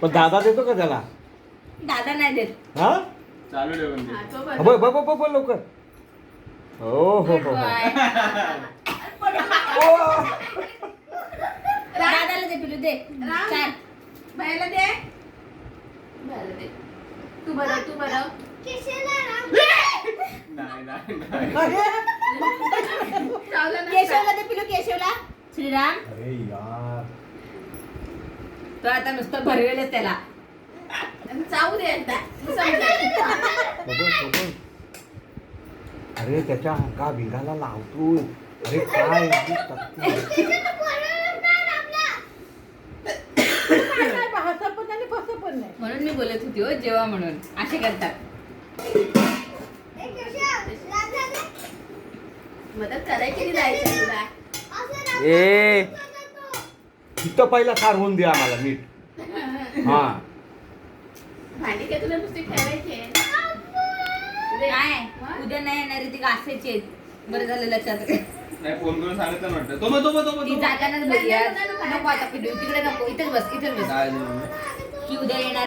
पण दादा देतो का त्याला? दादा नाही देत. हा चालू ठेवून दे. लवकर. हो दादाला दे पिलू दे. चाल. बायला दे. बायला दे. तू बरं. नाही. चावलं ना. केशवला दे पिलू केशवला. श्रीराम अरे यार तो आता नुसतं भरवेलच त्याला. चावू दे एकदा. तू समजेल. अरे त्याच्या अंगा भिंगाला लावतो. अरे काय म्हणून मी बोलत होती हो जेव्हा म्हणून असे करतात. मदत करायची की जायचं तुला? ए तिथं पहिला सारवून द्या आम्हाला नीट. हा भांडी काय तुला नुसती ठेवायची आहे? काय उद्या नाही येणार ती घासायची. बरं झालं लक्षात. नाही फोन करून सांगितलं ना वाटतं. ती जातानाच बोलूया नको आता पिलू तिकडे नको इथेच बस काय की उद्या येणार.